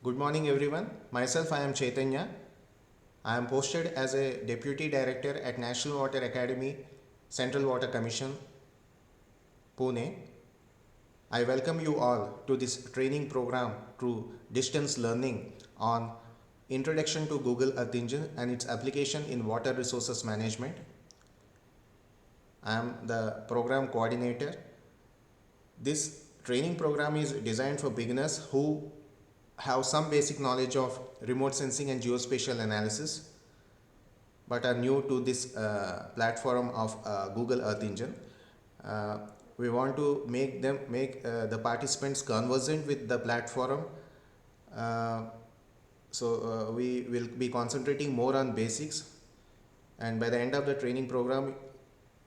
Good morning, everyone. Myself, I am Chaitanya. I am posted as a Deputy Director at National Water Academy, Central Water Commission, Pune. I welcome you all to this training program through distance learning on Introduction to Google Earth Engine and its application in water resources management. I am the program coordinator. This training program is designed for beginners who have some basic knowledge of remote sensing and geospatial analysis but are new to this platform of Google Earth Engine. Uh, we want to make the participants conversant with the platform. Uh, we will be concentrating more on basics, and by the end of the training program,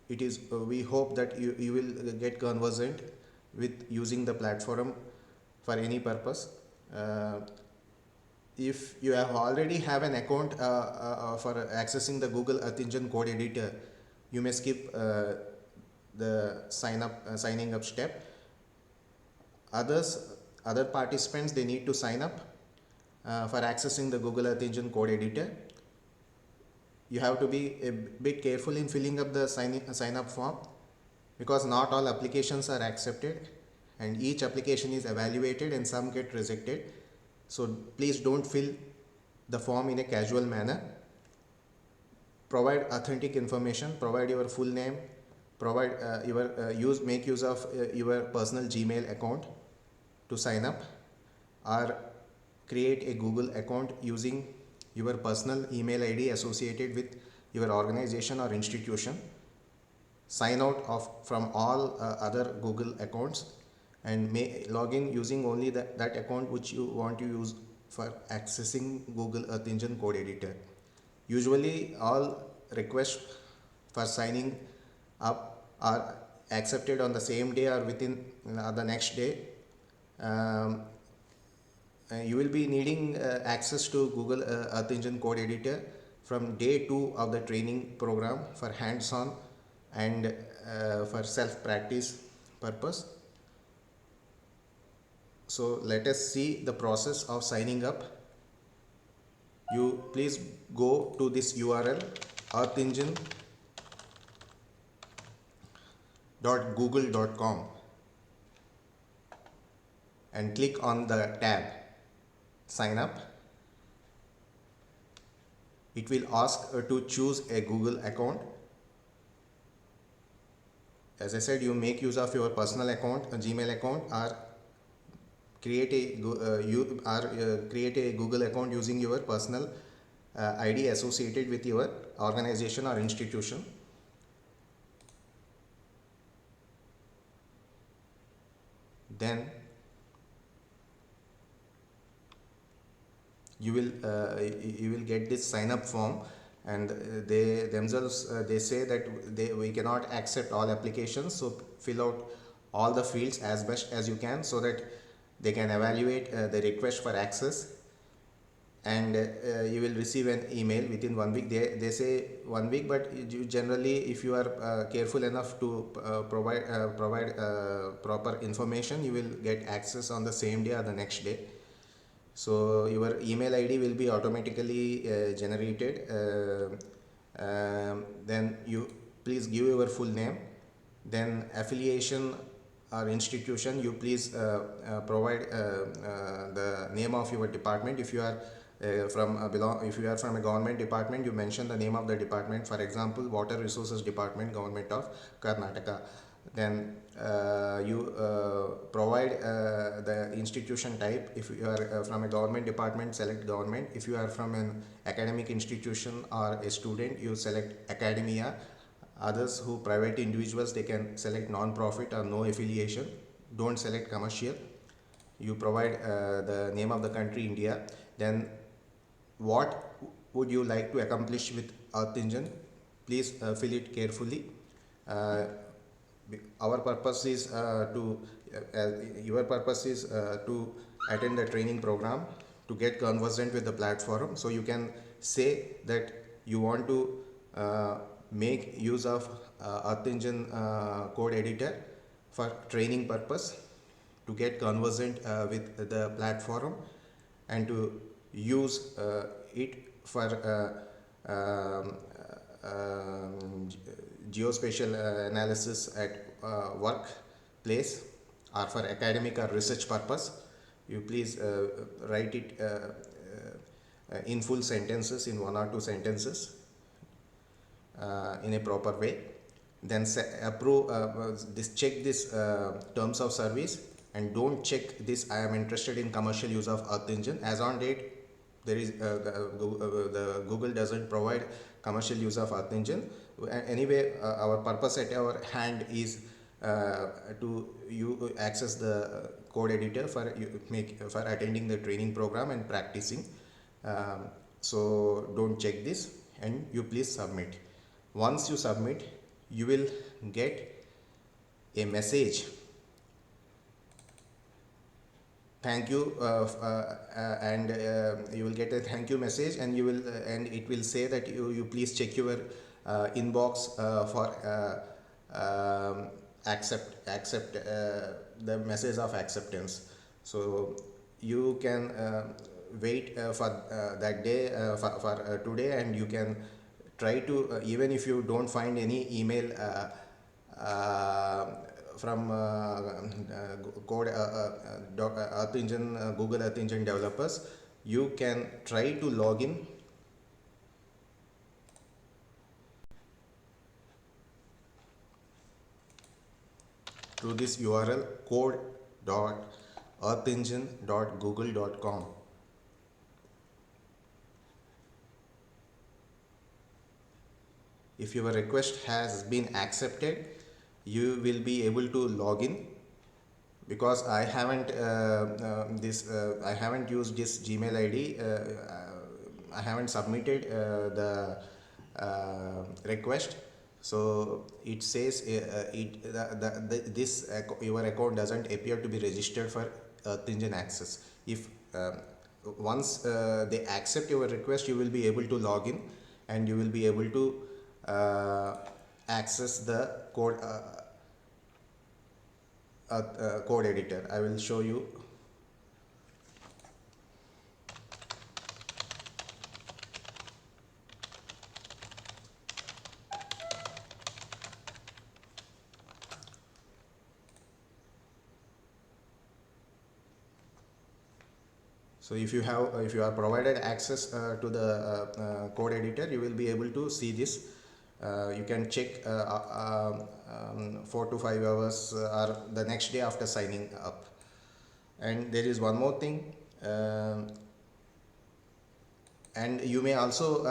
it is we hope that you will get conversant with using the platform for any purpose. Uh, if you have already have an account for accessing the Google Earth Engine code editor, you may skip the signing up step. Other participants, they need to sign up for accessing the Google Earth Engine code editor. You have to be a bit careful in filling up the sign up form, because not all applications are accepted and each application is evaluated and some get rejected. So please don't fill the form in a casual manner. Provide authentic information, provide your full name, provide make use of your personal Gmail account to sign up, or create a Google account using your personal email ID associated with your organization or institution. Sign out from all other Google accounts and may log in using only that account which you want to use for accessing Google Earth Engine code editor. Usually all requests for signing up are accepted on the same day or within the next day. You will be needing access to Google Earth Engine code editor from day 2 of the training program for hands-on and for self-practice purpose. So let us see the process of signing up. You please go to this URL, earthengine.google.com, and click on the tab sign up. It will ask to choose a Google account. As I said, you make use of your personal account, a Gmail account, or create a Google account using your personal ID associated with your organization or institution. Then you will get this sign up form, and they themselves they say that we cannot accept all applications, so fill out all the fields as best as you can so that they can evaluate the request for access, and you will receive an email within 1 week. They say 1 week, but you generally, if you are careful enough to provide proper information, you will get access on the same day or the next day. So your email ID will be automatically generated. Then you please give your full name, then affiliation or institution. You please provide the name of your department. If you are if you are from a government department, you mention the name of the department. For example, Water Resources Department, Government of Karnataka. Then you provide the institution type. If you are from a government department, select government. If you are from an academic institution or a student, you select academia. Others who private individuals, they can select non-profit or no affiliation. Don't select commercial. You provide the name of the country, India. Then what would you like to accomplish with Earth Engine? Please fill it carefully. Our purpose is your purpose is to attend the training program, to get conversant with the platform. So you can say that you want to make use of Earth Engine code editor for training purpose, to get conversant with the platform, and to use it for geospatial analysis at workplace or for academic or research purpose. You please write it in full sentences, in one or two sentences, in a proper way. Then approve this, check this terms of service, and don't check this I am interested in commercial use of Earth Engine. As on date, there is the Google doesn't provide commercial use of Earth Engine. Anyway, our purpose at our hand is to you access the code editor for for attending the training program and practicing. So don't check this, and you please submit. Once you submit, you will get a message, thank you, and you will get a thank you message, and you will and it will say that you please check your inbox for accept the message of acceptance. So you can wait for that day, for today, and you can try to even if you don't find any email from code Earth Engine, Google Earth Engine developers, you can try to log in through this URL, code.earthengine.google.com. If your request has been accepted, you will be able to log in. Because I haven't I haven't used this Gmail ID, I haven't submitted the request, so it says this your account doesn't appear to be registered for Earth Engine access. If once they accept your request, you will be able to log in, and you will be able to access the code editor. I will show you. So if you are provided access to the code editor, you will be able to see this. You can check 4 to 5 hours or the next day after signing up. And there is one more thing, and you may also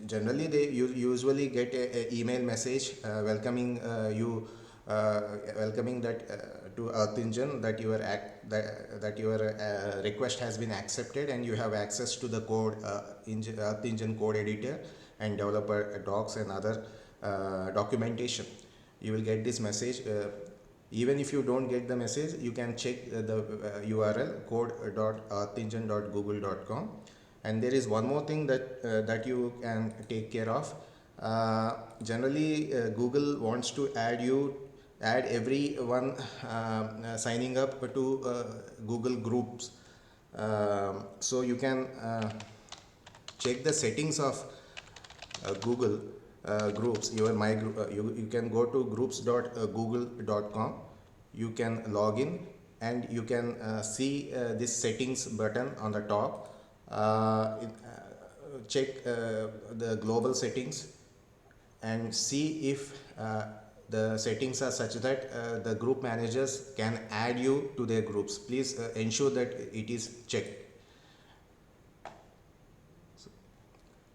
generally they usually get a email message welcoming you welcoming that to Earth Engine, that your request has been accepted, and you have access to the Earth Engine code editor and developer docs and other documentation. You will get this message. Even if you don't get the message, you can check the URL, code.earthengine.google.com. And there is one more thing that you can take care of. Generally, Google wants to add everyone signing up to Google Groups. So you can check the settings of Google Groups. You can go to groups.google.com. You can log in, and you can see this settings button on the top. Check the global settings and see if the settings are such that the group managers can add you to their groups. Please ensure that it is checked.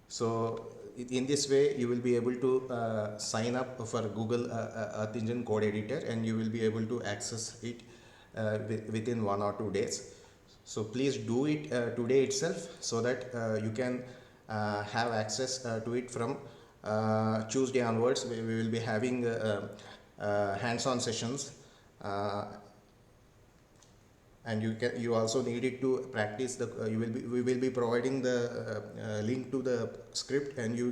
So in this way, you will be able to sign up for Google Earth Engine code editor, and you will be able to access it within 1 or 2 days. So please do it today itself, so that you can have access to it from Tuesday onwards. We will be having hands-on sessions, and you also need it to practice the we will be providing the link to the script, and you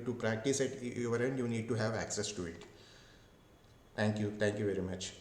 to practice at your end, you need to have access to it. Thank you very much.